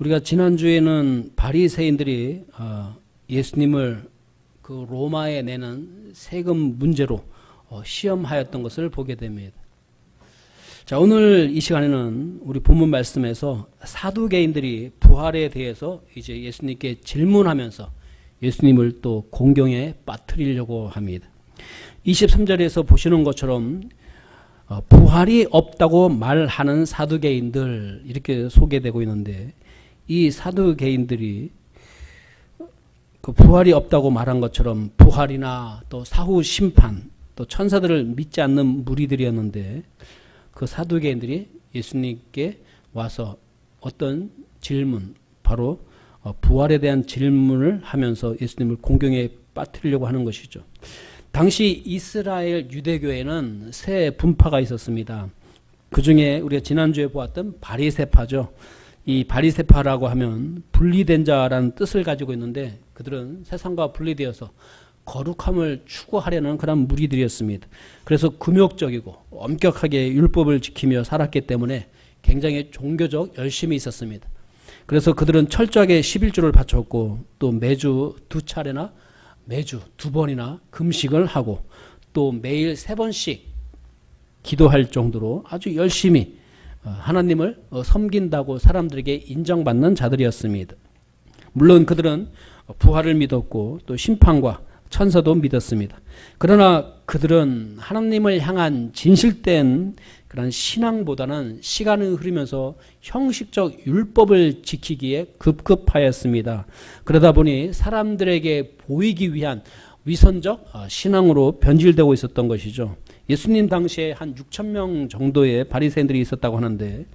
우리가 지난주에는 바리새인들이 예수님을 그 로마에 내는 세금 문제로 시험하였던 것을 보게 됩니다. 자, 오늘 이 시간에는 우리 본문 말씀에서 사두개인들이 부활에 대해서 이제 예수님께 질문하면서 예수님을 또 공경에 빠뜨리려고 합니다. 23절에서 보시는 것처럼 부활이 없다고 말하는 사두개인들 이렇게 소개되고 있는데, 이 사두개인들이 그 부활이 없다고 말한 것처럼 부활이나 또 사후 심판 또 천사들을 믿지 않는 무리들이었는데, 그 사두개인들이 예수님께 와서 어떤 질문, 바로 부활에 대한 질문을 하면서 예수님을 공경에 빠뜨리려고 하는 것이죠. 당시 이스라엘 유대교에는 세 분파가 있었습니다. 그 중에 우리가 지난주에 보았던 바리새파죠. 이 바리새파라고 하면 분리된 자라는 뜻을 가지고 있는데, 그들은 세상과 분리되어서 거룩함을 추구하려는 그런 무리들이었습니다. 그래서 금욕적이고 엄격하게 율법을 지키며 살았기 때문에 굉장히 종교적 열심이 있었습니다. 그래서 그들은 철저하게 11조를 바쳤고, 또 매주 2차례나 매주 2번이나 금식을 하고, 또 매일 3번씩 기도할 정도로 아주 열심히 하나님을 섬긴다고 사람들에게 인정받는 자들이었습니다. 물론 그들은 부활을 믿었고 또 심판과 천사도 믿었습니다. 그러나 그들은 하나님을 향한 진실된 그런 신앙보다는 시간이 흐르면서 형식적 율법을 지키기에 급급하였습니다. 그러다 보니 사람들에게 보이기 위한 위선적 신앙으로 변질되고 있었던 것이죠. 예수님 당시에 한 6천 명 정도의 바리새인들이 있었다고 하는데,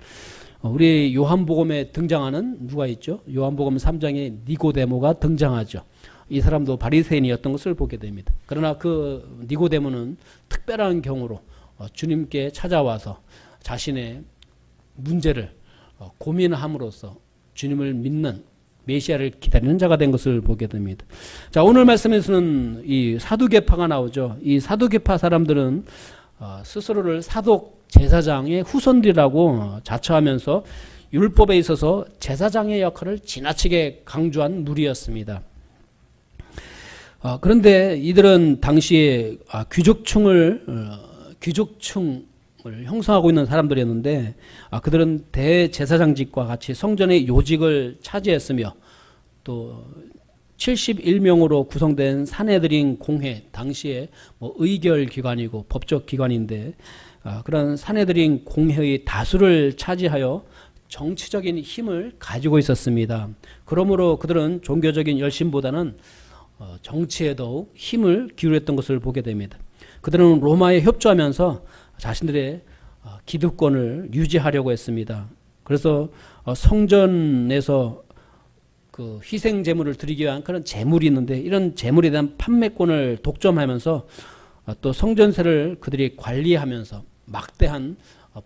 우리 요한복음에 등장하는 누가 있죠? 요한복음 3장에 니고데모가 등장하죠. 이 사람도 바리새인이었던 것을 보게 됩니다. 그러나 그 니고데모는 특별한 경우로 주님께 찾아와서 자신의 문제를 고민함으로써 주님을 믿는 메시아를 기다리는 자가 된 것을 보게 됩니다. 자, 오늘 말씀에서는 이 사두개파가 나오죠. 이 사두개파 사람들은 스스로를 사독 제사장의 후손들이라고 자처하면서 율법에 있어서 제사장의 역할을 지나치게 강조한 무리였습니다. 그런데 이들은 당시에 귀족층을 형성하고 있는 사람들이었는데, 그들은 대제사장직과 같이 성전의 요직을 차지했으며, 또 71명으로 구성된 산헤드린 공회, 당시에 의결기관이고 법적 기관인데, 그런 산헤드린 공회의 다수를 차지하여 정치적인 힘을 가지고 있었습니다. 그러므로 그들은 종교적인 열심보다는 정치에 더욱 힘을 기울였던 것을 보게 됩니다. 그들은 로마에 협조하면서 자신들의 기득권을 유지하려고 했습니다. 그래서 성전에서 그 희생 제물을 드리기 위한 그런 제물이 있는데, 이런 제물에 대한 판매권을 독점하면서 또 성전세를 그들이 관리하면서 막대한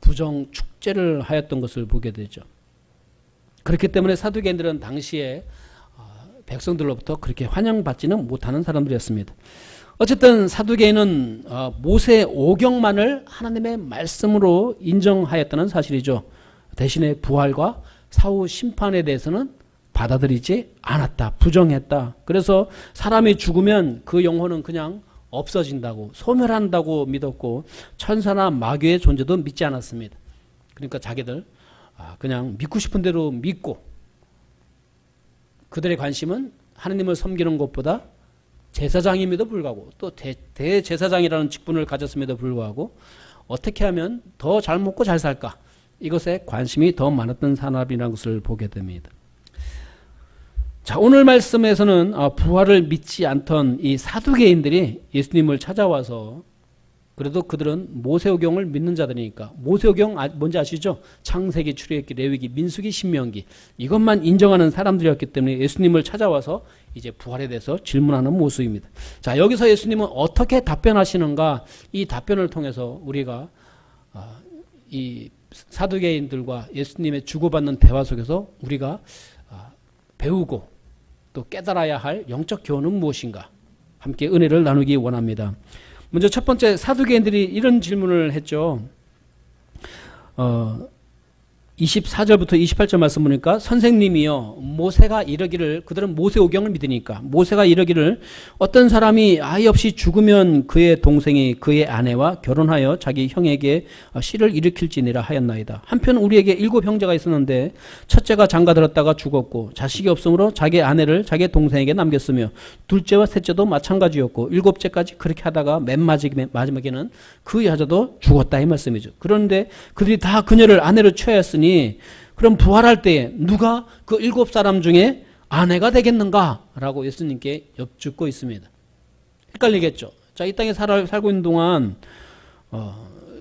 부정 축제를 하였던 것을 보게 되죠. 그렇기 때문에 사두개인들은 당시에 백성들로부터 그렇게 환영받지는 못하는 사람들이었습니다. 어쨌든 사두개인은 모세 오경만을 하나님의 말씀으로 인정하였다는 사실이죠. 대신에 부활과 사후 심판에 대해서는 받아들이지 않았다, 부정했다. 그래서 사람이 죽으면 그 영혼은 그냥 없어진다고, 소멸한다고 믿었고, 천사나 마귀의 존재도 믿지 않았습니다. 그러니까 자기들 그냥 믿고 싶은 대로 믿고, 그들의 관심은 하나님을 섬기는 것보다 제사장임에도 불구하고, 또 대제사장이라는 직분을 가졌음에도 불구하고 어떻게 하면 더 잘 먹고 잘 살까, 이것에 관심이 더 많았던 사람이라는 것을 보게 됩니다. 자, 오늘 말씀에서는 부활을 믿지 않던 이 사두개인들이 예수님을 찾아와서, 그래도 그들은 모세오경을 믿는 자들이니까, 모세오경 뭔지 아시죠? 창세기, 출애굽기, 레위기, 민수기, 신명기, 이것만 인정하는 사람들이었기 때문에 예수님을 찾아와서 이제 부활에 대해서 질문하는 모습입니다. 자, 여기서 예수님은 어떻게 답변하시는가, 이 답변을 통해서 우리가 이 사두개인들과 예수님의 주고받는 대화 속에서 우리가 배우고 또 깨달아야 할 영적 교훈은 무엇인가, 함께 은혜를 나누기 원합니다. 먼저 첫 번째, 사두개인들이 이런 질문을 했죠. 24절부터 28절 말씀 보니까 선생님이요 모세가 이르기를, 그들은 모세오경을 믿으니까 모세가 이르기를 어떤 사람이 아이 없이 죽으면 그의 동생이 그의 아내와 결혼하여 자기 형에게 씨를 일으킬지니라 하였나이다. 한편 우리에게 7 형제가 있었는데 첫째가 장가들었다가 죽었고 자식이 없으므로 자기 아내를 자기 동생에게 남겼으며 둘째와 셋째도 마찬가지였고 7째까지 그렇게 하다가 맨 마지막에는 그 여자도 죽었다 이 말씀이죠. 그런데 그들이 다 그녀를 아내로 취하였으니 그럼 부활할 때 누가 그 7사람 중에 아내가 되겠는가? 라고 예수님께 여쭙고 있습니다. 헷갈리겠죠. 자, 이 땅에 살고 있는 동안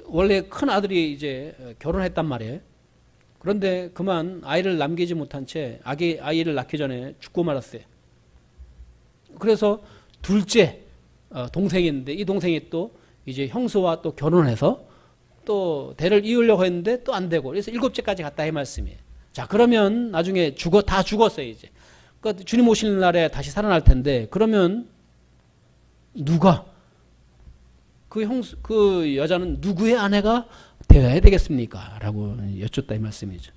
원래 큰 아들이 이제 결혼했단 말이에요. 그런데 그만 아이를 남기지 못한 채 아이를 낳기 전에 죽고 말았어요. 그래서 둘째 동생이 있는데 이 동생이 또 이제 형수와 또 결혼해서 또 대를 이으려고 했는데 또 안 되고 그래서 7째까지 갔다 이 말씀이에요. 자, 그러면 나중에 다 죽었어요 이제. 그러니까 주님 오시는 날에 다시 살아날 텐데 그러면 누가 그 여자는 누구의 아내가 되어야 되겠습니까? 라고 여쭙다 이 말씀이죠.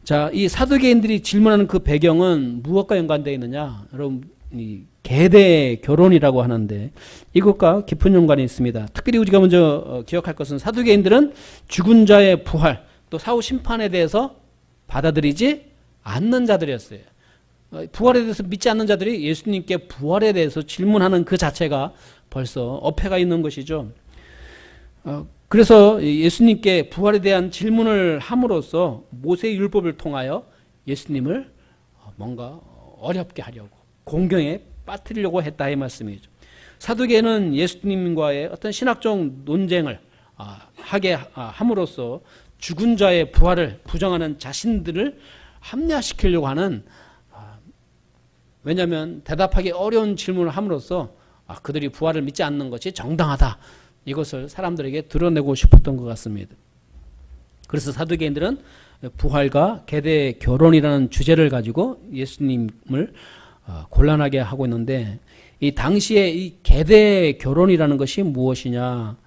자, 이 사두개인들이 질문하는 그 배경은 무엇과 연관되어 있느냐? 여러분, 이 계대 결혼이라고 하는데 이것과 깊은 연관이 있습니다. 특별히 우리가 먼저 기억할 것은 사두개인들은 죽은 자의 부활 또 사후 심판에 대해서 받아들이지 않는 자들이었어요. 부활에 대해서 믿지 않는 자들이 예수님께 부활에 대해서 질문하는 그 자체가 벌써 어폐가 있는 것이죠. 그래서 예수님께 부활에 대한 질문을 함으로써 모세의 율법을 통하여 예수님을 뭔가 어렵게 하려고 공경에 빠뜨리려고 했다 이 말씀이죠. 사두개는 예수님과의 어떤 신학적 논쟁을 하게 함으로써 죽은 자의 부활을 부정하는 자신들을 합리화시키려고 하는, 왜냐하면 대답하기 어려운 질문을 함으로써 그들이 부활을 믿지 않는 것이 정당하다, 이것을 사람들에게 드러내고 싶었던 것 같습니다. 그래서 사두개인들은 부활과 계대 결혼이라는 주제를 가지고 예수님을 곤란하게 하고 있는데, 이 당시에 이 계대 결혼이라는 것이 무엇이냐?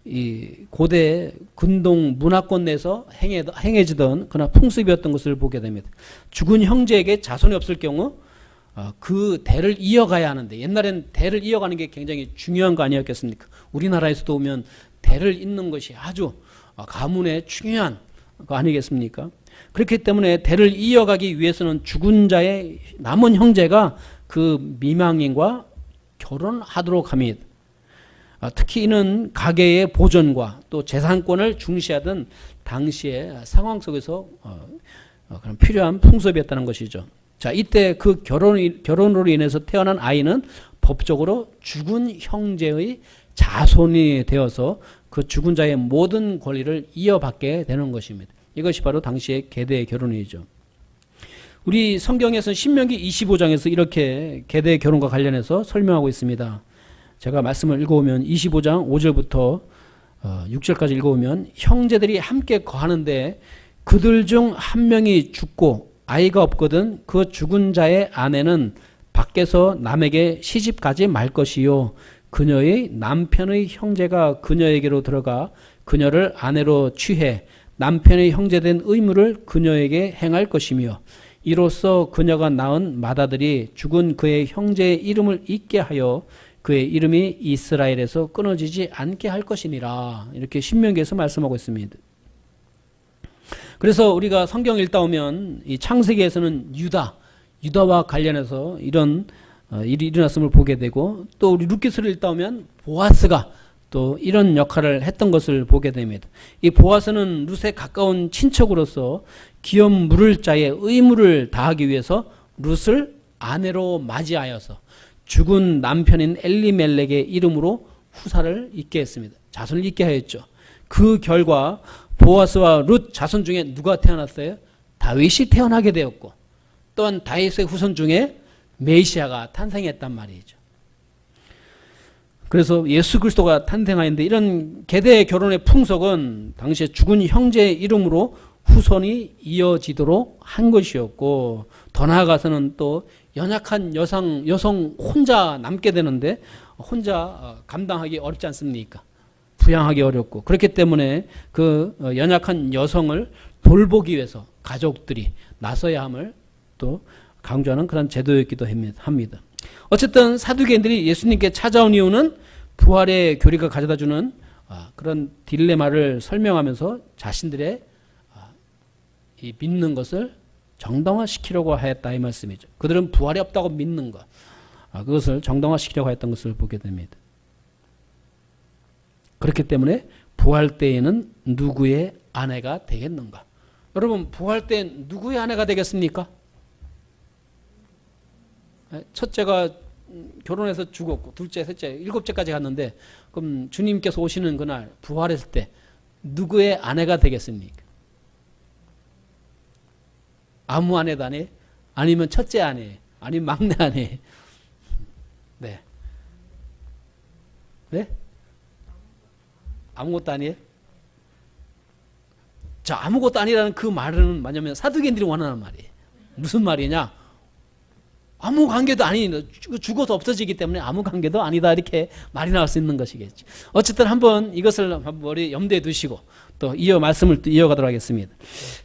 이 고대 근동 문화권 내에서 행해지던 그러나 풍습이었던 것을 보게 됩니다. 죽은 형제에게 자손이 없을 경우 그 대를 이어가야 하는데, 옛날엔 대를 이어가는 게 굉장히 중요한 거 아니었겠습니까? 우리나라에서도 보면 대를 잇는 것이 아주 가문의 중요한 거 아니겠습니까? 그렇기 때문에 대를 이어가기 위해서는 죽은 자의 남은 형제가 그 미망인과 결혼하도록 합니다. 특히 이는 가계의 보존과 또 재산권을 중시하던 당시의 상황 속에서 그런 필요한 풍습이었다는 것이죠. 자, 이때 그 결혼으로 인해서 태어난 아이는 법적으로 죽은 형제의 자손이 되어서 그 죽은 자의 모든 권리를 이어받게 되는 것입니다. 이것이 바로 당시의 계대 결혼이죠. 우리 성경에서 신명기 25장에서 이렇게 계대 결혼과 관련해서 설명하고 있습니다. 제가 말씀을 읽어오면 25장 5절부터 6절까지 읽어오면, 형제들이 함께 거하는데 그들 중 한 명이 죽고 아이가 없거든 그 죽은 자의 아내는 밖에서 남에게 시집가지 말 것이요, 그녀의 남편의 형제가 그녀에게로 들어가 그녀를 아내로 취해 남편의 형제된 의무를 그녀에게 행할 것이며, 이로써 그녀가 낳은 맏아들이 죽은 그의 형제의 이름을 잊게 하여 그의 이름이 이스라엘에서 끊어지지 않게 할 것이니라. 이렇게 신명기에서 말씀하고 있습니다. 그래서 우리가 성경 읽다 오면 이 창세기에서는 유다와 관련해서 이런 일이 일어났음을 보게 되고, 또 우리 룻기서를 읽다 오면 보아스가 또 이런 역할을 했던 것을 보게 됩니다. 이 보아스는 룻에 가까운 친척으로서 기업 물을 자의 의무를 다하기 위해서 룻을 아내로 맞이하여서 죽은 남편인 엘리멜렉의 이름으로 후사를 잇게 했습니다. 자손을 잇게 하였죠. 그 결과 보아스와 룻 자손 중에 누가 태어났어요? 다윗이 태어나게 되었고, 또한 다윗의 후손 중에 메시아가 탄생했단 말이죠. 그래서 예수 그리스도가 탄생하였는데, 이런 계대 결혼의 풍속은 당시에 죽은 형제의 이름으로 후손이 이어지도록 한 것이었고, 더 나아가서는 또 연약한 여성 혼자 남게 되는데 혼자 감당하기 어렵지 않습니까? 부양하기 어렵고, 그렇기 때문에 그 연약한 여성을 돌보기 위해서 가족들이 나서야 함을 또 강조하는 그런 제도였기도 합니다. 어쨌든 사두개인들이 예수님께 찾아온 이유는 부활의 교리가 가져다주는 그런 딜레마를 설명하면서 자신들의 이 믿는 것을 정당화시키려고 하였다 이 말씀이죠. 그들은 부활이 없다고 믿는 것, 그것을 정당화시키려고 했던 것을 보게 됩니다. 그렇기 때문에 부활 때에는 누구의 아내가 되겠는가? 여러분, 부활 때 누구의 아내가 되겠습니까? 첫째가 결혼해서 죽었고 둘째, 셋째, 일곱째까지 갔는데 그럼 주님께서 오시는 그날 부활했을 때 누구의 아내가 되겠습니까? 아무 아내도 아니에요? 아니면 첫째 아내예요? 아니면 막내 아내예요? 네. 네? 아무것도 아니에요? 자, 아무것도 아니라는 그 말은 뭐냐면 사두개인들이 원하는 말이에요. 무슨 말이냐? 아무 관계도 아니다. 죽어서 없어지기 때문에 아무 관계도 아니다. 이렇게 말이 나올 수 있는 것이겠죠. 어쨌든 한번 이것을 머리 염두에 두시고 또 말씀을 또 이어가도록 하겠습니다.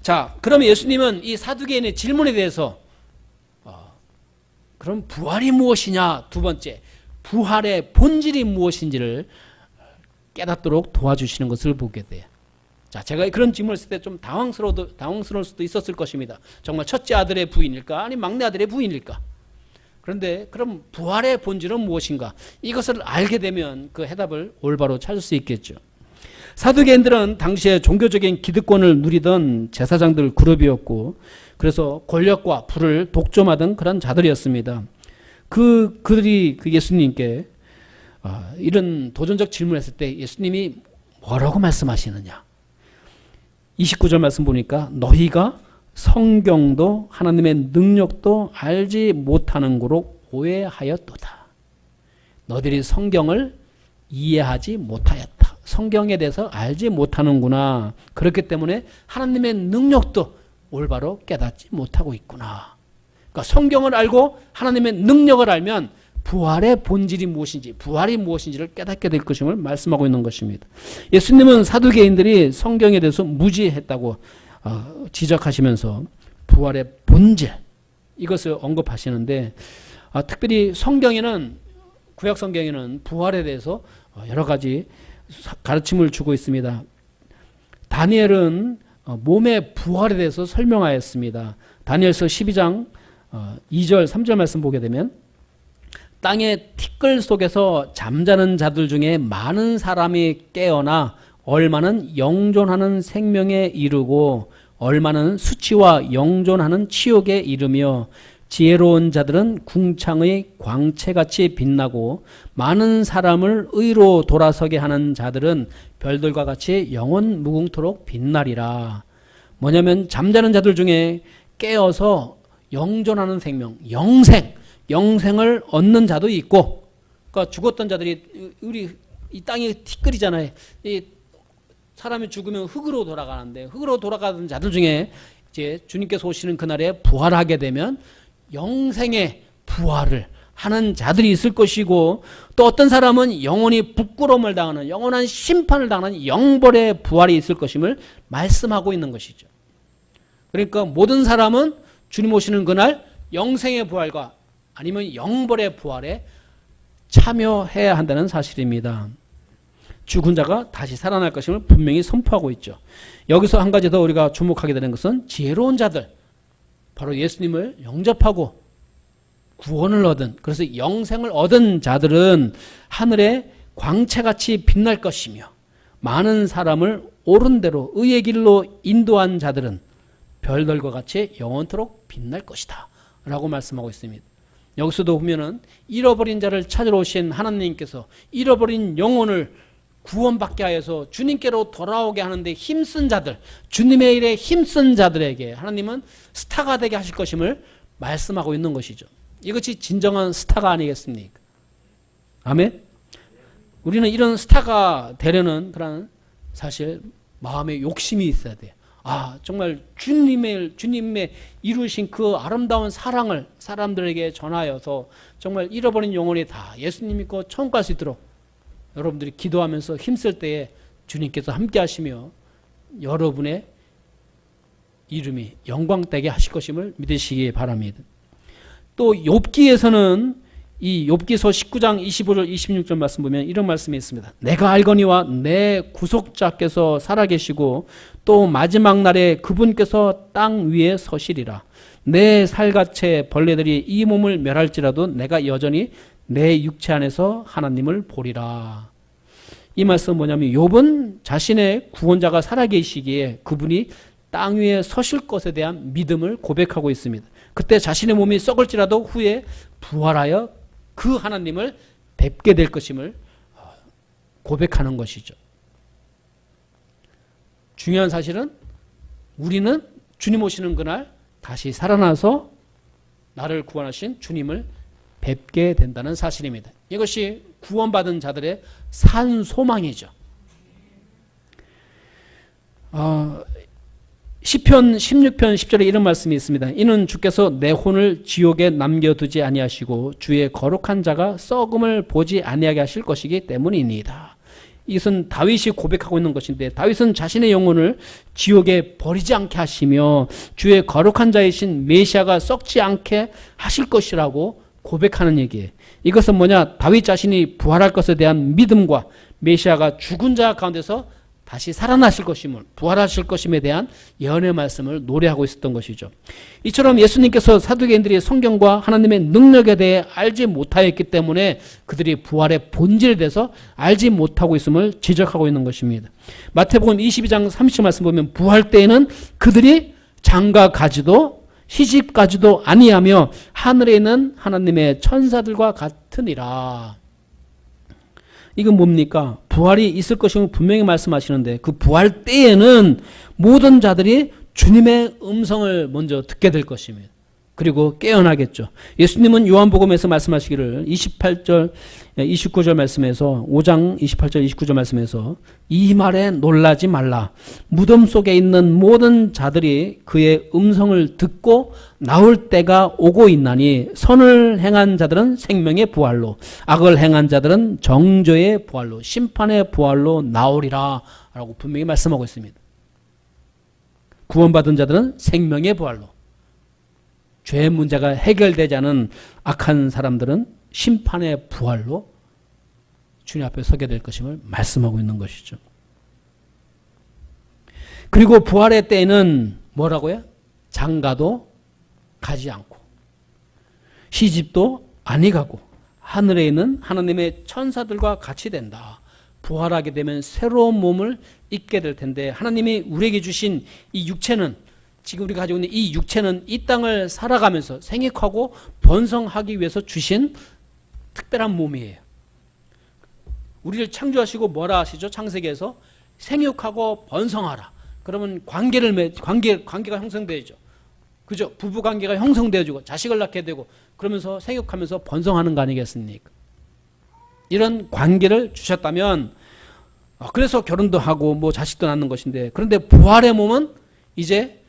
자, 그러면 예수님은 이 사두개인의 질문에 대해서 그럼 부활이 무엇이냐? 두 번째, 부활의 본질이 무엇인지를 깨닫도록 도와주시는 것을 보게 돼요. 자, 제가 그런 질문을 했을 때 좀 당황스러울 수도 있었을 것입니다. 정말 첫째 아들의 부인일까? 아니 막내 아들의 부인일까? 그런데 그럼 부활의 본질은 무엇인가? 이것을 알게 되면 그 해답을 올바로 찾을 수 있겠죠. 사두개인들은 당시에 종교적인 기득권을 누리던 제사장들 그룹이었고, 그래서 권력과 부를 독점하던 그런 자들이었습니다. 그들이 예수님께 이런 도전적 질문을 했을 때 예수님이 뭐라고 말씀하시느냐? 29절 말씀 보니까 너희가 성경도 하나님의 능력도 알지 못하는 거로 오해하였도다. 너희들이 성경을 이해하지 못하였다. 성경에 대해서 알지 못하는구나. 그렇기 때문에 하나님의 능력도 올바로 깨닫지 못하고 있구나. 그러니까 성경을 알고 하나님의 능력을 알면 부활의 본질이 무엇인지, 부활이 무엇인지를 깨닫게 될 것임을 말씀하고 있는 것입니다. 예수님은 사두개인들이 성경에 대해서 무지했다고 지적하시면서 부활의 본질, 이것을 언급하시는데, 특별히 성경에는, 구약 성경에는 부활에 대해서 여러 가지 가르침을 주고 있습니다. 다니엘은 몸의 부활에 대해서 설명하였습니다. 다니엘서 12장 2절 3절 말씀 보게 되면 땅의 티끌 속에서 잠자는 자들 중에 많은 사람이 깨어나 얼마는 영존하는 생명에 이르고 얼마는 수치와 영존하는 치욕에 이르며 지혜로운 자들은 궁창의 광채같이 빛나고 많은 사람을 의로 돌아서게 하는 자들은 별들과 같이 영원 무궁토록 빛나리라. 뭐냐면 잠자는 자들 중에 깨어서 영존하는 생명, 영생을 얻는 자도 있고, 그러니까 죽었던 자들이 우리 이 땅이 티끌이잖아요. 이 사람이 죽으면 흙으로 돌아가는데 흙으로 돌아가는 자들 중에 이제 주님께서 오시는 그날에 부활하게 되면 영생의 부활을 하는 자들이 있을 것이고, 또 어떤 사람은 영원히 부끄러움을 당하는 영원한 심판을 당하는 영벌의 부활이 있을 것임을 말씀하고 있는 것이죠. 그러니까 모든 사람은 주님 오시는 그날 영생의 부활과 아니면 영벌의 부활에 참여해야 한다는 사실입니다. 죽은 자가 다시 살아날 것임을 분명히 선포하고 있죠. 여기서 한 가지 더 우리가 주목하게 되는 것은 지혜로운 자들, 바로 예수님을 영접하고 구원을 얻은, 그래서 영생을 얻은 자들은 하늘의 광채같이 빛날 것이며 많은 사람을 옳은 대로 의의 길로 인도한 자들은 별들과 같이 영원토록 빛날 것이다 라고 말씀하고 있습니다. 여기서도 보면은 잃어버린 자를 찾으러 오신 하나님께서 잃어버린 영혼을 구원받게 하여서 주님께로 돌아오게 하는데 힘쓴 자들, 주님의 일에 힘쓴 자들에게 하나님은 스타가 되게 하실 것임을 말씀하고 있는 것이죠. 이것이 진정한 스타가 아니겠습니까? 아멘? 우리는 이런 스타가 되려는 그런 사실 마음의 욕심이 있어야 돼요. 정말 주님의 이루신 그 아름다운 사랑을 사람들에게 전하여서 정말 잃어버린 영혼이 다 예수님 믿고 천국 갈 수 있도록 여러분들이 기도하면서 힘쓸 때에 주님께서 함께 하시며 여러분의 이름이 영광되게 하실 것임을 믿으시기 바랍니다. 또 욥기에서는 이 욥기서 19장 25절 26절 말씀 보면 이런 말씀이 있습니다. 내가 알거니와 내 구속자께서 살아계시고 또 마지막 날에 그분께서 땅 위에 서시리라. 내 살갗의 벌레들이 이 몸을 멸할지라도 내가 여전히 내 육체 안에서 하나님을 보리라. 이 말씀은 뭐냐면 욥은 자신의 구원자가 살아계시기에 그분이 땅 위에 서실 것에 대한 믿음을 고백하고 있습니다. 그때 자신의 몸이 썩을지라도 후에 부활하여 그 하나님을 뵙게 될 것임을 고백하는 것이죠. 중요한 사실은 우리는 주님 오시는 그날 다시 살아나서 나를 구원하신 주님을 뵙게 된다는 사실입니다. 이것이 구원받은 자들의 산 소망이죠. 시편 16편 10절에 이런 말씀이 있습니다. 이는 주께서 내 혼을 지옥에 남겨두지 아니하시고 주의 거룩한 자가 썩음을 보지 아니하게 하실 것이기 때문이니이다. 이것은 다윗이 고백하고 있는 것인데 다윗은 자신의 영혼을 지옥에 버리지 않게 하시며 주의 거룩한 자이신 메시아가 썩지 않게 하실 것이라고 고백하는 얘기예요. 이것은 뭐냐? 다윗 자신이 부활할 것에 대한 믿음과 메시아가 죽은 자 가운데서 다시 살아나실 것임을, 부활하실 것임에 대한 예언의 말씀을 노래하고 있었던 것이죠. 이처럼 예수님께서 사두개인들이 성경과 하나님의 능력에 대해 알지 못하였기 때문에 그들이 부활의 본질에 대해서 알지 못하고 있음을 지적하고 있는 것입니다. 마태복음 22장 30절 말씀 보면 부활 때에는 그들이 장가 가지도 시집 가지도 아니하며 하늘에 있는 하나님의 천사들과 같으니라. 이건 뭡니까? 부활이 있을 것임을 분명히 말씀하시는데 그 부활 때에는 모든 자들이 주님의 음성을 먼저 듣게 될 것입니다. 그리고 깨어나겠죠. 예수님은 요한복음에서 말씀하시기를 28절 29절 말씀에서 5장 28절 29절 말씀에서 이 말에 놀라지 말라. 무덤 속에 있는 모든 자들이 그의 음성을 듣고 나올 때가 오고 있나니 선을 행한 자들은 생명의 부활로 악을 행한 자들은 정죄의 부활로 심판의 부활로 나오리라 라고 분명히 말씀하고 있습니다. 구원받은 자들은 생명의 부활로, 죄의 문제가 해결되지 않은 악한 사람들은 심판의 부활로 주님 앞에 서게 될 것임을 말씀하고 있는 것이죠. 그리고 부활의 때에는 뭐라고요? 장가도 가지 않고 시집도 아니 가고 하늘에 있는 하나님의 천사들과 같이 된다. 부활하게 되면 새로운 몸을 입게 될 텐데 하나님이 우리에게 주신 이 육체는, 지금 우리가 가지고 있는 이 육체는 이 땅을 살아가면서 생육하고 번성하기 위해서 주신 특별한 몸이에요. 우리를 창조하시고 뭐라 하시죠? 창세기에서 생육하고 번성하라. 그러면 관계가 형성되죠. 그죠? 부부 관계가 형성되어지고 자식을 낳게 되고 그러면서 생육하면서 번성하는 거 아니겠습니까? 이런 관계를 주셨다면 그래서 결혼도 하고 뭐 자식도 낳는 것인데, 그런데 부활의 몸은 이제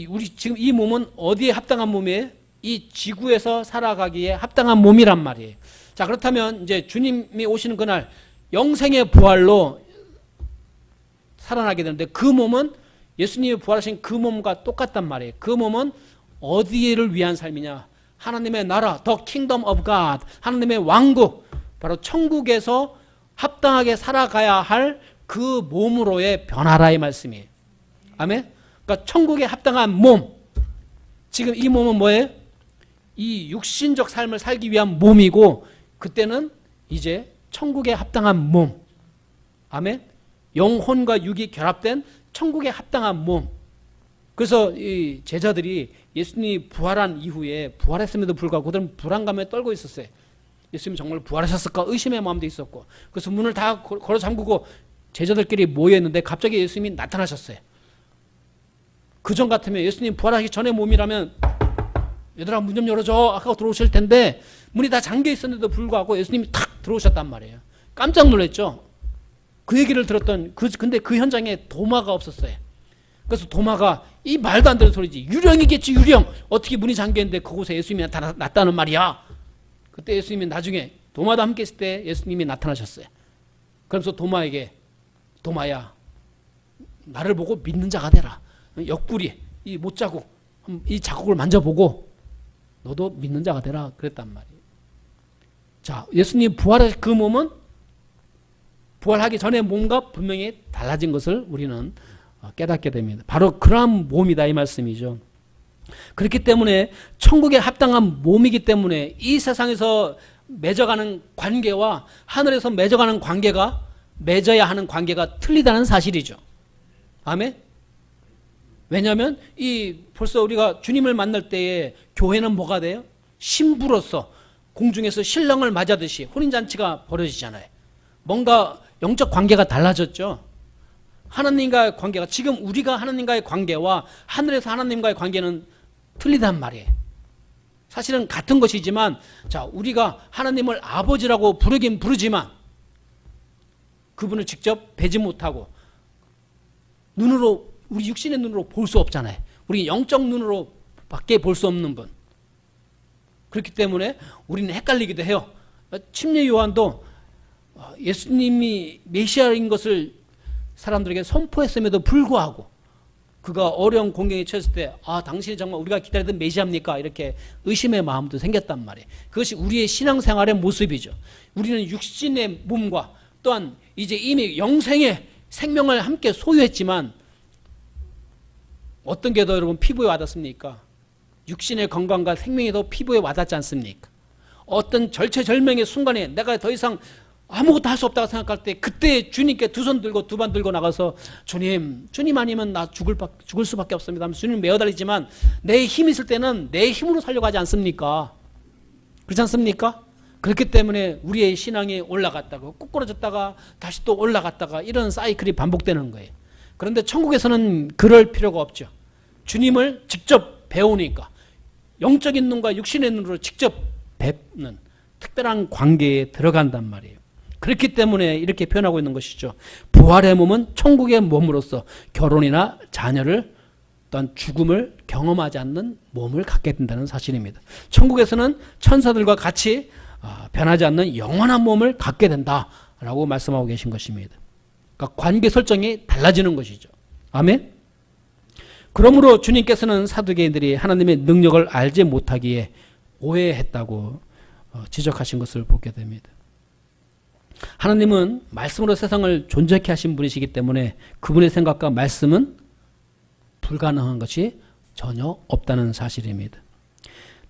우리 지금 이 몸은 어디에 합당한 몸이에요? 이 지구에서 살아가기에 합당한 몸이란 말이에요. 자, 그렇다면 이제 주님이 오시는 그날 영생의 부활로 살아나게 되는데 그 몸은 예수님이 부활하신 그 몸과 똑같단 말이에요. 그 몸은 어디를 위한 삶이냐? 하나님의 나라, the kingdom of God, 하나님의 왕국, 바로 천국에서 합당하게 살아가야 할 그 몸으로의 변화라 이 말씀이에요. 아멘? 그러니까 천국에 합당한 몸, 지금 이 몸은 뭐예요? 이 육신적 삶을 살기 위한 몸이고 그때는 이제 천국에 합당한 몸, 아멘? 영혼과 육이 결합된 천국에 합당한 몸. 그래서 이 제자들이 예수님이 부활한 이후에 부활했음에도 불구하고 그들은 불안감에 떨고 있었어요. 예수님이 정말 부활하셨을까 의심의 마음도 있었고, 그래서 문을 다 걸어 잠그고 제자들끼리 모여있는데 갑자기 예수님이 나타나셨어요. 그전 같으면 예수님 부활하기 전에 몸이라면 얘들아 문 좀 열어줘 아까 들어오실 텐데 문이 다 잠겨 있었는데도 불구하고 예수님이 탁 들어오셨단 말이에요. 깜짝 놀랐죠. 그 얘기를 들었던 근데 그 현장에 도마가 없었어요. 그래서 도마가 이 말도 안 되는 소리지, 유령이겠지 유령, 어떻게 문이 잠겨 있는데 그곳에 예수님이 나타났다는 말이야. 그때 예수님이 나중에 도마도 함께 있을 때 예수님이 나타나셨어요. 그러면서 도마에게 도마야 나를 보고 믿는 자가 되라. 옆구리 이 못자국, 이 자국을 만져보고 너도 믿는 자가 되라 그랬단 말이에요. 자, 예수님 부활의 그 몸은 부활하기 전의 몸과 분명히 달라진 것을 우리는 깨닫게 됩니다. 바로 그러한 몸이다 이 말씀이죠. 그렇기 때문에 천국에 합당한 몸이기 때문에 이 세상에서 맺어가는 관계와 하늘에서 맺어가는 관계가, 맺어야 하는 관계가 틀리다는 사실이죠. 아멘? 왜냐하면 벌써 우리가 주님을 만날 때에 교회는 뭐가 돼요? 신부로서 공중에서 신랑을 맞아듯이 혼인잔치가 벌어지잖아요. 뭔가 영적 관계가 달라졌죠. 하나님과의 관계가, 지금 우리가 하나님과의 관계와 하늘에서 하나님과의 관계는 틀리단 말이에요. 사실은 같은 것이지만, 자, 우리가 하나님을 아버지라고 부르긴 부르지만 그분을 직접 뵈지 못하고 눈으로, 우리 육신의 눈으로 볼 수 없잖아요. 우리 영적 눈으로 밖에 볼 수 없는 분. 그렇기 때문에 우리는 헷갈리기도 해요. 침례 요한도 예수님이 메시아인 것을 사람들에게 선포했음에도 불구하고 그가 어려운 공경에 처했을 때, 아, 당신이 정말 우리가 기다리던 메시아입니까? 이렇게 의심의 마음도 생겼단 말이에요. 그것이 우리의 신앙생활의 모습이죠. 우리는 육신의 몸과 또한 이제 이미 영생의 생명을 함께 소유했지만 어떤 게 더 여러분 피부에 와닿습니까? 육신의 건강과 생명이 더 피부에 와닿지 않습니까? 어떤 절체절명의 순간에 내가 더 이상 아무것도 할 수 없다고 생각할 때, 그때 주님께 두 손 들고 두 발 들고 나가서 주님 아니면 나 죽을 수밖에 없습니다 하면서 주님 메어달리지만 내 힘이 있을 때는 내 힘으로 살려고 하지 않습니까? 그렇지 않습니까? 그렇기 때문에 우리의 신앙이 올라갔다가 꾸꾸러졌다가 다시 또 올라갔다가 이런 사이클이 반복되는 거예요. 그런데 천국에서는 그럴 필요가 없죠. 주님을 직접 배우니까 영적인 눈과 육신의 눈으로 직접 뵙는 특별한 관계에 들어간단 말이에요. 그렇기 때문에 이렇게 표현하고 있는 것이죠. 부활의 몸은 천국의 몸으로서 결혼이나 자녀를, 또한 죽음을 경험하지 않는 몸을 갖게 된다는 사실입니다. 천국에서는 천사들과 같이 변하지 않는 영원한 몸을 갖게 된다라고 말씀하고 계신 것입니다. 그러니까 관계 설정이 달라지는 것이죠. 아멘? 그러므로 주님께서는 사두개인들이 하나님의 능력을 알지 못하기에 오해했다고 지적하신 것을 보게 됩니다. 하나님은 말씀으로 세상을 존재케 하신 분이시기 때문에 그분의 생각과 말씀은 불가능한 것이 전혀 없다는 사실입니다.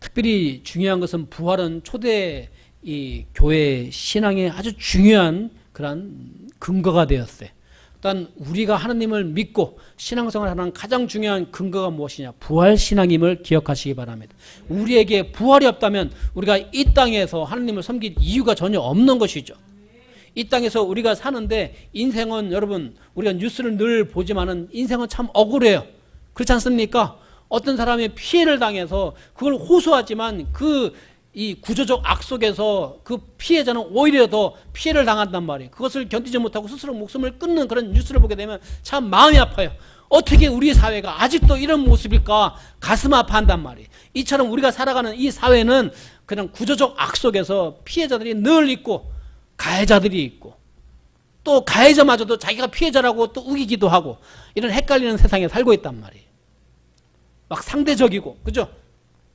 특별히 중요한 것은 부활은 초대 이 교회 신앙의 아주 중요한 그런 근거가 되었어요. 일단 우리가 하나님을 믿고 신앙생활을 하는 가장 중요한 근거가 무엇이냐? 부활신앙임을 기억하시기 바랍니다. 우리에게 부활이 없다면 우리가 이 땅에서 하나님을 섬길 이유가 전혀 없는 것이죠. 이 땅에서 우리가 사는데 인생은, 여러분, 우리가 뉴스를 늘 보지만은 인생은 참 억울해요. 그렇지 않습니까? 어떤 사람이 피해를 당해서 그걸 호소하지만 이 구조적 악 속에서 그 피해자는 오히려 더 피해를 당한단 말이에요. 그것을 견디지 못하고 스스로 목숨을 끊는 그런 뉴스를 보게 되면 참 마음이 아파요. 어떻게 우리 사회가 아직도 이런 모습일까 가슴 아파한단 말이에요. 이처럼 우리가 살아가는 이 사회는 그냥 구조적 악 속에서 피해자들이 늘 있고 가해자들이 있고 또 가해자마저도 자기가 피해자라고 또 우기기도 하고 이런 헷갈리는 세상에 살고 있단 말이에요. 막 상대적이고, 그죠?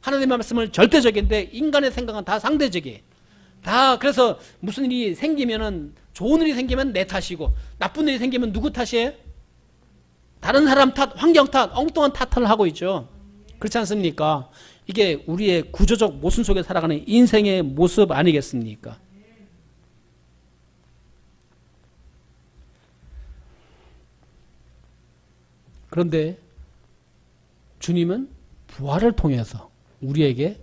하나님의 말씀은 절대적인데 인간의 생각은 다 상대적이에요. 다 그래서 무슨 일이 생기면은, 좋은 일이 생기면 내 탓이고 나쁜 일이 생기면 누구 탓이에요? 다른 사람 탓, 환경 탓, 엉뚱한 탓을 하고 있죠. 그렇지 않습니까? 이게 우리의 구조적 모순 속에 살아가는 인생의 모습 아니겠습니까? 그런데 주님은 부활을 통해서 우리에게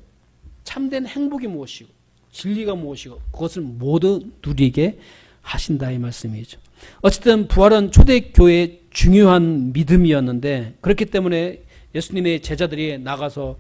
참된 행복이 무엇이고 진리가 무엇이고 그것을 모두 누리게 하신다 이 말씀이죠. 어쨌든 부활은 초대교회의 중요한 믿음이었는데, 그렇기 때문에 예수님의 제자들이 나가서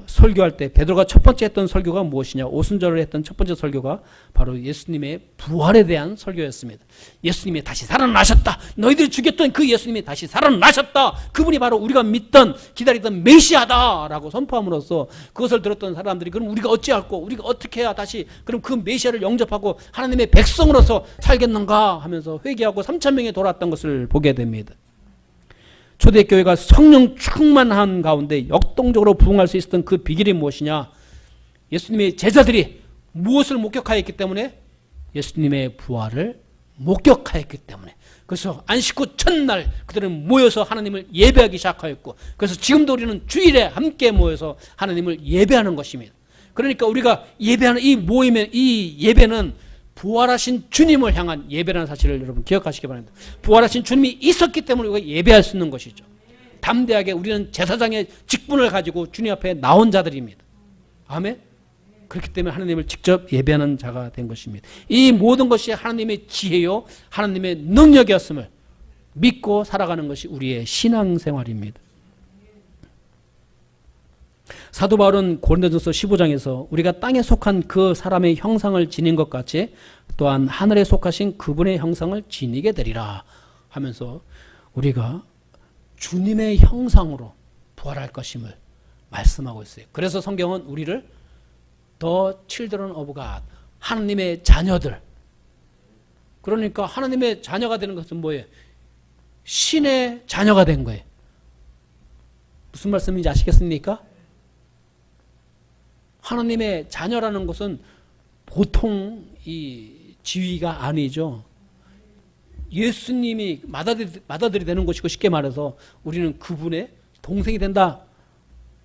설교할 때 베드로가 첫 번째 했던 설교가 무엇이냐? 오순절을 했던 첫 번째 설교가 바로 예수님의 부활에 대한 설교였습니다. 예수님이 다시 살아나셨다. 너희들이 죽였던 그 예수님이 다시 살아나셨다. 그분이 바로 우리가 믿던 기다리던 메시아다라고 선포함으로써 그것을 들었던 사람들이, 그럼 우리가 어찌할꼬? 우리가 어떻게 해야 다시 그럼 그 메시아를 영접하고 하나님의 백성으로서 살겠는가 하면서 회개하고 3,000명이 돌아왔던 것을 보게 됩니다. 초대교회가 성령 충만한 가운데 역동적으로 부흥할 수 있었던 그 비결이 무엇이냐? 예수님의 제자들이 무엇을 목격하였기 때문에? 예수님의 부활을 목격하였기 때문에. 그래서 안식 후 첫날 그들은 모여서 하나님을 예배하기 시작하였고, 그래서 지금도 우리는 주일에 함께 모여서 하나님을 예배하는 것입니다. 그러니까 우리가 예배하는 이 모임의 이 예배는 부활하신 주님을 향한 예배라는 사실을 여러분 기억하시기 바랍니다. 부활하신 주님이 있었기 때문에 우리가 예배할 수 있는 것이죠. 담대하게 우리는 제사장의 직분을 가지고 주님 앞에 나온 자들입니다. 아멘. 그렇기 때문에 하나님을 직접 예배하는 자가 된 것입니다. 이 모든 것이 하나님의 지혜요 하나님의 능력이었음을 믿고 살아가는 것이 우리의 신앙생활입니다. 사도 바울은 고린도전서 15장에서 우리가 땅에 속한 그 사람의 형상을 지닌 것 같이 또한 하늘에 속하신 그분의 형상을 지니게 되리라 하면서 우리가 주님의 형상으로 부활할 것임을 말씀하고 있어요. 그래서 성경은 우리를 The children of God, 하나님의 자녀들. 그러니까 하나님의 자녀가 되는 것은 뭐예요? 신의 자녀가 된 거예요. 무슨 말씀인지 아시겠습니까? 하나님의 자녀라는 것은 보통 이 지위가 아니죠. 예수님이 맏아들이 되는 것이고, 쉽게 말해서 우리는 그분의 동생이 된다,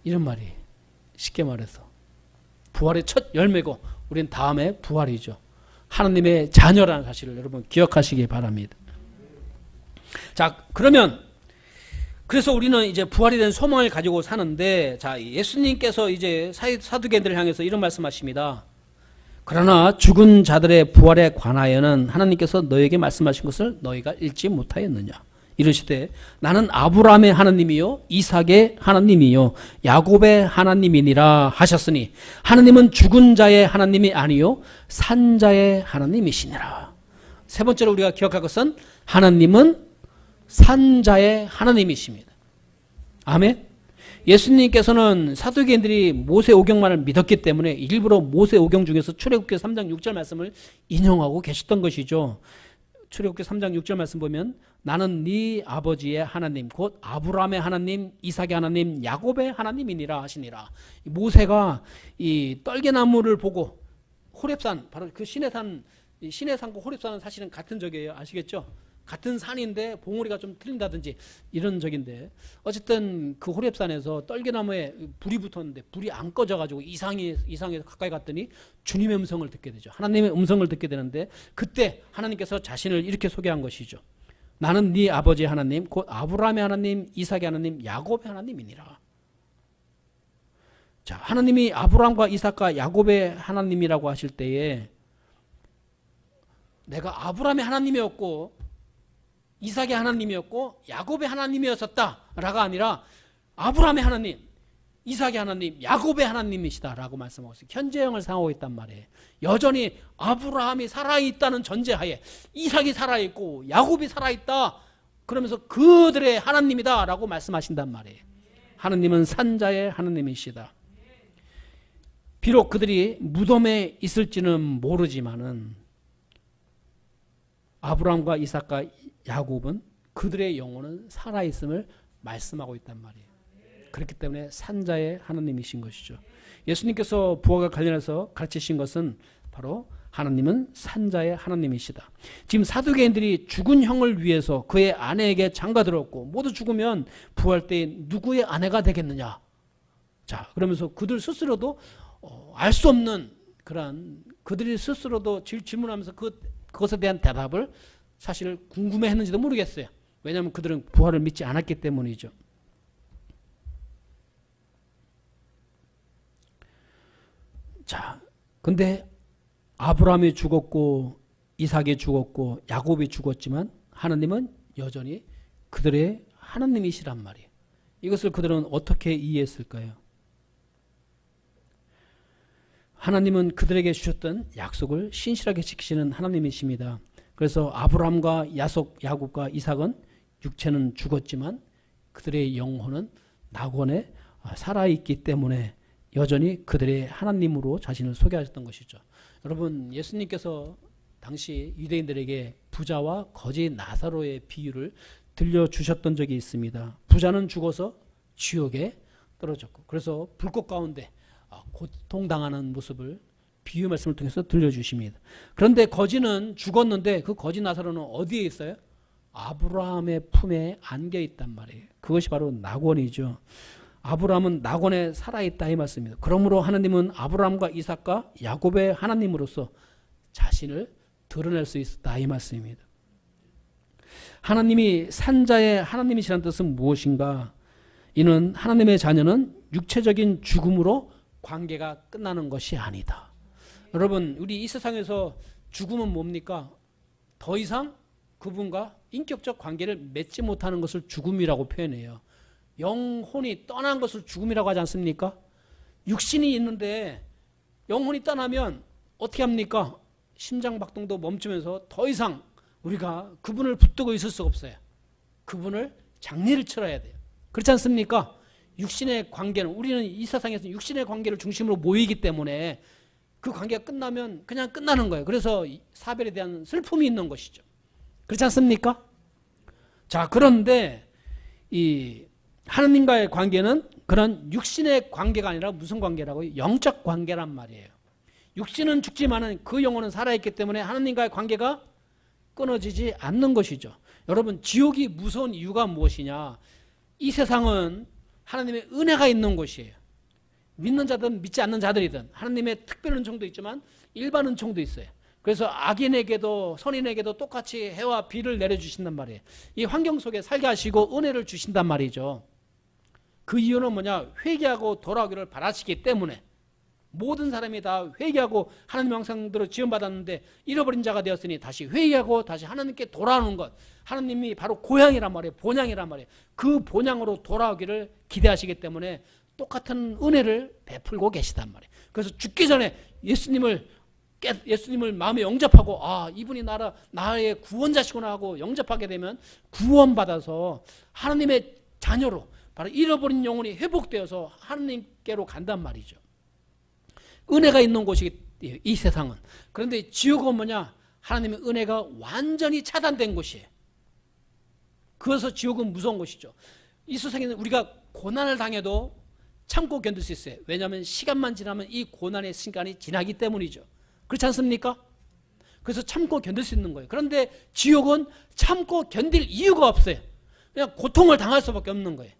이런 말이 쉽게 말해서 부활의 첫 열매고 우리는 다음에 부활이죠. 하나님의 자녀라는 사실을 여러분 기억하시기 바랍니다. 자, 그러면 그래서 우리는 이제 부활이 된 소망을 가지고 사는데, 자, 예수님께서 이제 사두개인들을 향해서 이런 말씀하십니다. 그러나 죽은 자들의 부활에 관하여는 하나님께서 너에게 말씀하신 것을 너희가 읽지 못하였느냐. 이르시되 나는 아브라함의 하나님이요 이삭의 하나님이요 야곱의 하나님이니라 하셨으니 하나님은 죽은 자의 하나님이 아니요 산 자의 하나님이시니라. 세 번째로 우리가 기억할 것은 하나님은 산 자의 하나님이십니다. 아멘. 예수님께서는 사두개인들이 모세오경만을 믿었기 때문에 일부러 모세오경 중에서 출애굽기 3장 6절 말씀을 인용하고 계셨던 것이죠. 출애굽기 3장 6절 말씀 보면 나는 네 아버지의 하나님 곧 아브라함의 하나님 이삭의 하나님 야곱의 하나님이니라 하시니라. 모세가 이 떨개나무를 보고 호렙산, 바로 그 신의 산과 호렙산은 사실은 같은 적이에요. 아시겠죠? 같은 산인데 봉우리가 좀 틀린다든지 이런 적인데, 어쨌든 그 호렙산에서 떨개나무에 불이 붙었는데 불이 안 꺼져가지고 이상해서 가까이 갔더니 주님의 음성을 듣게 되죠. 하나님의 음성을 듣게 되는데, 그때 하나님께서 자신을 이렇게 소개한 것이죠. 나는 네 아버지의 하나님 곧 아브라함의 하나님 이삭의 하나님 야곱의 하나님이니라. 자, 하나님이 아브라함과 이삭과 야곱의 하나님이라고 하실 때에 내가 아브라함의 하나님이었고 이삭의 하나님이었고 야곱의 하나님이었었다라가 아니라 아브라함의 하나님, 이삭의 하나님, 야곱의 하나님이시다라고 말씀하고 있어요. 현재형을 사용하고 있단 말이에요. 여전히 아브라함이 살아있다는 전제하에 이삭이 살아있고 야곱이 살아있다, 그러면서 그들의 하나님이다라고 말씀하신단 말이에요. 하나님은 산자의 하나님이시다. 비록 그들이 무덤에 있을지는 모르지만은 아브라함과 이삭과 야곱은 그들의 영혼은 살아있음을 말씀하고 있단 말이에요. 그렇기 때문에 산자의 하나님이신 것이죠. 예수님께서 부활과 관련해서 가르치신 것은 바로 하나님은 산자의 하나님이시다. 지금 사두개인들이 죽은 형을 위해서 그의 아내에게 장가들었고 모두 죽으면 부활 때 누구의 아내가 되겠느냐. 자, 그러면서 그들 스스로도 알 수 없는 그런, 그들이 스스로도 질문하면서 그것에 대한 대답을 사실 궁금해했는지도 모르겠어요. 왜냐하면 그들은 부활을 믿지 않았기 때문이죠. 자, 근데 아브라함이 죽었고 이삭이 죽었고 야곱이 죽었지만 하나님은 여전히 그들의 하나님이시란 말이에요. 이것을 그들은 어떻게 이해했을까요? 하나님은 그들에게 주셨던 약속을 신실하게 지키시는 하나님이십니다. 그래서 아브라함과 야곱과 이삭은 육체는 죽었지만 그들의 영혼은 낙원에 살아있기 때문에 여전히 그들의 하나님으로 자신을 소개하셨던 것이죠. 여러분, 예수님께서 당시 유대인들에게 부자와 거지 나사로의 비유를 들려주셨던 적이 있습니다. 부자는 죽어서 지옥에 떨어졌고, 그래서 불꽃 가운데 고통당하는 모습을 비유 말씀을 통해서 들려주십니다. 그런데 거지는 죽었는데 그 거지 나사로는 어디에 있어요? 아브라함의 품에 안겨 있단 말이에요. 그것이 바로 낙원이죠. 아브라함은 낙원에 살아있다 이 말씀입니다. 그러므로 하나님은 아브라함과 이삭과 야곱의 하나님으로서 자신을 드러낼 수 있었다 이 말씀입니다. 하나님이 산자의 하나님이시라는 뜻은 무엇인가? 이는 하나님의 자녀는 육체적인 죽음으로 관계가 끝나는 것이 아니다. 여러분, 우리 이 세상에서 죽음은 뭡니까? 더 이상 그분과 인격적 관계를 맺지 못하는 것을 죽음이라고 표현해요. 영혼이 떠난 것을 죽음이라고 하지 않습니까? 육신이 있는데 영혼이 떠나면 어떻게 합니까? 심장박동도 멈추면서 더 이상 우리가 그분을 붙들고 있을 수가 없어요. 그분을 장례를 치러야 돼요. 그렇지 않습니까? 육신의 관계는, 우리는 이 세상에서 육신의 관계를 중심으로 모이기 때문에 그 관계가 끝나면 그냥 끝나는 거예요. 그래서 사별에 대한 슬픔이 있는 것이죠. 그렇지 않습니까? 자, 그런데 이 하느님과의 관계는 그런 육신의 관계가 아니라 무슨 관계라고요? 영적 관계란 말이에요. 육신은 죽지만은 그 영혼은 살아있기 때문에 하느님과의 관계가 끊어지지 않는 것이죠. 여러분, 지옥이 무서운 이유가 무엇이냐? 이 세상은 하나님의 은혜가 있는 곳이에요. 믿는 자든 믿지 않는 자들이든 하나님의 특별 은총도 있지만 일반 은총도 있어요. 그래서 악인에게도 선인에게도 똑같이 해와 비를 내려주신단 말이에요. 이 환경 속에 살게 하시고 은혜를 주신단 말이죠. 그 이유는 뭐냐? 회개하고 돌아오기를 바라시기 때문에 모든 사람이 다 회개하고 하나님 형상대로 지원받았는데 잃어버린 자가 되었으니 다시 회개하고 다시 하나님께 돌아오는 것, 하나님이 바로 고향이란 말이에요. 본향이란 말이에요. 그 본향으로 돌아오기를 기대하시기 때문에 똑같은 은혜를 베풀고 계시단 말이에요. 그래서 죽기 전에 예수님을 마음에 영접하고, 이분이 나의 구원자시구나 하고 영접하게 되면 구원받아서 하나님의 자녀로 바로 잃어버린 영혼이 회복되어서 하나님께로 간단 말이죠. 은혜가 있는 곳이 이 세상은. 그런데 지옥은 뭐냐? 하나님의 은혜가 완전히 차단된 곳이에요. 그래서 지옥은 무서운 곳이죠. 이 세상에는 우리가 고난을 당해도 참고 견딜 수 있어요. 왜냐하면 시간만 지나면 이 고난의 시간이 지나기 때문이죠. 그렇지 않습니까? 그래서 참고 견딜 수 있는 거예요. 그런데 지옥은 참고 견딜 이유가 없어요. 그냥 고통을 당할 수밖에 없는 거예요.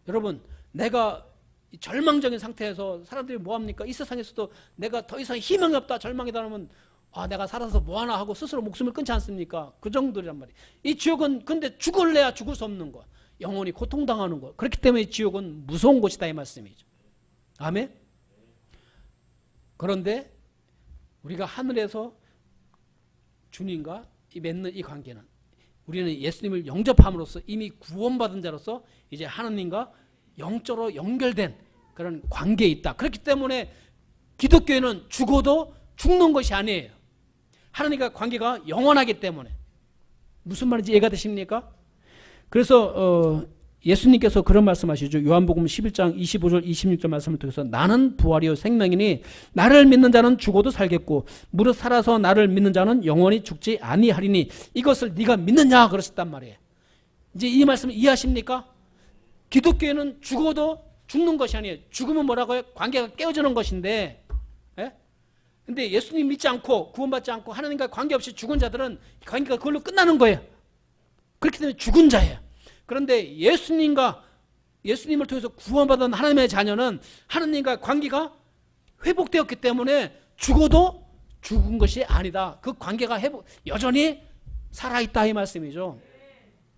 여러분, 내가 절망적인 상태에서 사람들이 뭐합니까? 이 세상에서도 내가 더 이상 희망이 없다, 절망이다 하면 내가 살아서 뭐하나 하고 스스로 목숨을 끊지 않습니까? 그 정도란 말이에요. 이 지옥은 근데 죽을래야 죽을 수 없는 거, 영원히 고통당하는 거. 그렇기 때문에 지옥은 무서운 곳이다 이 말씀이죠. 아멘? 그런데 우리가 하늘에서 주님과 맺는 이 관계는, 우리는 예수님을 영접함으로써 이미 구원받은 자로서 이제 하나님과 영적으로 연결된 그런 관계에 있다. 그렇기 때문에 기독교회는 죽어도 죽는 것이 아니에요. 하나님과 관계가 영원하기 때문에. 무슨 말인지 이해가 되십니까? 그래서 예수님께서 그런 말씀하시죠. 요한복음 11장 25절 26절 말씀을 통해서 나는 부활이요 생명이니 나를 믿는 자는 죽어도 살겠고 무릇 살아서 나를 믿는 자는 영원히 죽지 아니하리니 이것을 네가 믿느냐 그러셨단 말이에요. 이제 이 말씀을 이해하십니까? 기독교회는 죽어도 죽는 것이 아니에요. 죽으면 뭐라고요? 관계가 깨어지는 것인데, 근데 예수님 믿지 않고 구원받지 않고 하나님과 관계없이 죽은 자들은 관계가 그걸로 끝나는 거예요. 그렇기 때문에 죽은 자예요. 그런데 예수님을 통해서 구원받은 하나님의 자녀는 하나님과 관계가 회복되었기 때문에 죽어도 죽은 것이 아니다. 그 관계가 여전히 살아있다 이 말씀이죠.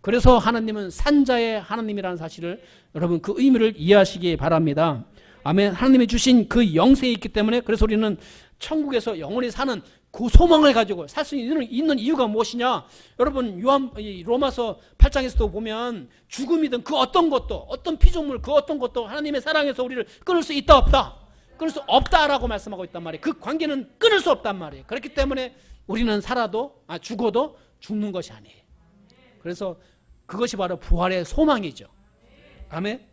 그래서 하나님은 산자의 하나님이라는 사실을 여러분 그 의미를 이해하시기 바랍니다. 아멘. 하나님이 주신 그 영생이 있기 때문에 그래서 우리는 천국에서 영원히 사는 그 소망을 가지고 살 수 있는 이유가 무엇이냐? 여러분 로마서 8장에서도 보면 죽음이든 그 어떤 것도 어떤 피조물 그 어떤 것도 하나님의 사랑에서 우리를 끊을 수 있다 없다? 끊을 수 없다라고 말씀하고 있단 말이에요. 그 관계는 끊을 수 없단 말이에요. 그렇기 때문에 우리는 죽어도 죽는 것이 아니에요. 그래서 그것이 바로 부활의 소망이죠. 아멘.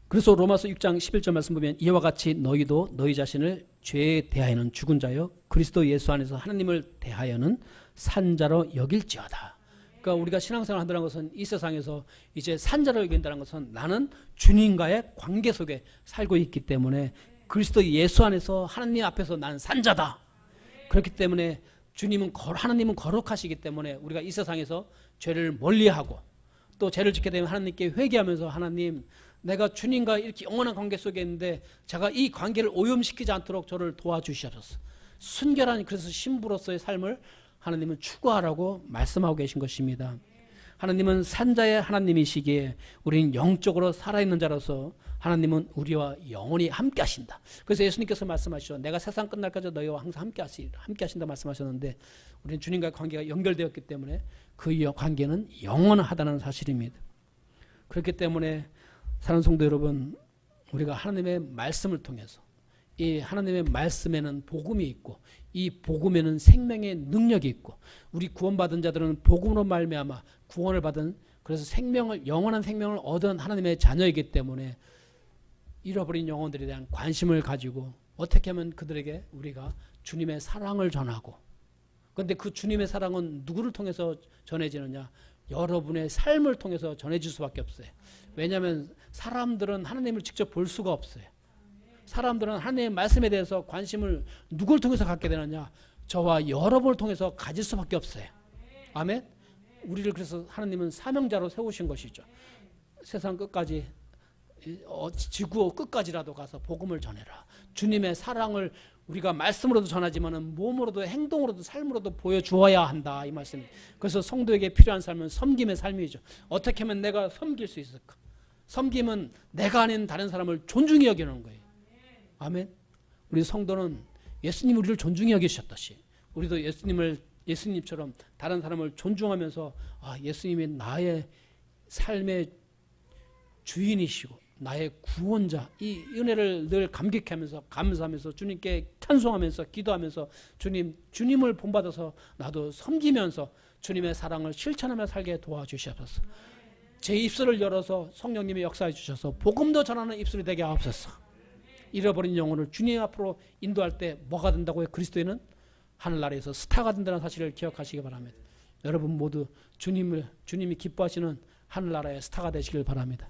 그래서 로마서 6장 11절 말씀 보면 이와 같이 너희도 너희 자신을 죄에 대하여는 죽은 자요 그리스도 예수 안에서 하나님을 대하여는 산 자로 여길지어다. 그러니까 우리가 신앙생활 한다는 것은 이 세상에서 이제 산자로 여긴다는 것은 나는 주님과의 관계 속에 살고 있기 때문에 그리스도 예수 안에서 하나님 앞에서 나는 산자다. 그렇기 때문에 하나님은 거룩하시기 때문에 우리가 이 세상에서 죄를 멀리하고 또 죄를 짓게 되면 하나님께 회개하면서 하나님 내가 주님과 이렇게 영원한 관계 속에 있는데 제가 이 관계를 오염시키지 않도록 저를 도와주셔서 순결한 그래서 신부로서의 삶을 하나님은 추구하라고 말씀하고 계신 것입니다. 하나님은 산자의 하나님이시기에 우리는 영적으로 살아있는 자로서 하나님은 우리와 영원히 함께 하신다. 그래서 예수님께서 말씀하시죠. 내가 세상 끝날까지 너희와 항상 함께 하신다 말씀하셨는데 우리는 주님과의 관계가 연결되었기 때문에 그 관계는 영원하다는 사실입니다. 그렇기 때문에 사랑하는 성도 여러분, 우리가 하나님의 말씀을 통해서 이 하나님의 말씀에는 복음이 있고 이 복음에는 생명의 능력이 있고 우리 구원받은 자들은 복음으로 말미암아 구원을 받은 그래서 영원한 생명을 얻은 하나님의 자녀이기 때문에 잃어버린 영혼들에 대한 관심을 가지고 어떻게 하면 그들에게 우리가 주님의 사랑을 전하고 그런데 그 주님의 사랑은 누구를 통해서 전해지느냐? 여러분의 삶을 통해서 전해질 수밖에 없어요. 왜냐하면 사람들은 하나님을 직접 볼 수가 없어요. 사람들은 하나님의 말씀에 대해서 관심을 누굴 통해서 갖게 되느냐? 저와 여러분을 통해서 가질 수밖에 없어요. 아멘? 우리를 그래서 하나님은 사명자로 세우신 것이죠. 세상 끝까지 지구 끝까지라도 가서 복음을 전해라. 주님의 사랑을 우리가 말씀으로도 전하지만 몸으로도 행동으로도 삶으로도 보여주어야 한다. 이 말씀. 그래서 성도에게 필요한 삶은 섬김의 삶이죠. 어떻게 하면 내가 섬길 수 있을까? 섬김은 내가 아닌 다른 사람을 존중히 여기는 거예요. 아멘. 우리 성도는 예수님 우리를 존중히 여기셨듯이 우리도 예수님처럼 다른 사람을 존중하면서 예수님이 나의 삶의 주인이시고 나의 구원자 이 은혜를 늘 감격하면서 감사하면서 주님께 찬송하면서 기도하면서 주님을 본받아서 나도 섬기면서 주님의 사랑을 실천하며 살게 도와주시옵소서. 제 입술을 열어서 성령님이 역사해 주셔서 복음도 전하는 입술이 되게 하옵소서. 잃어버린 영혼을 주님 앞으로 인도할 때 뭐가 된다고요? 그리스도인은 하늘나라에서 스타가 된다는 사실을 기억하시기 바랍니다. 여러분 모두 주님이 기뻐하시는 하늘나라의 스타가 되시길 바랍니다.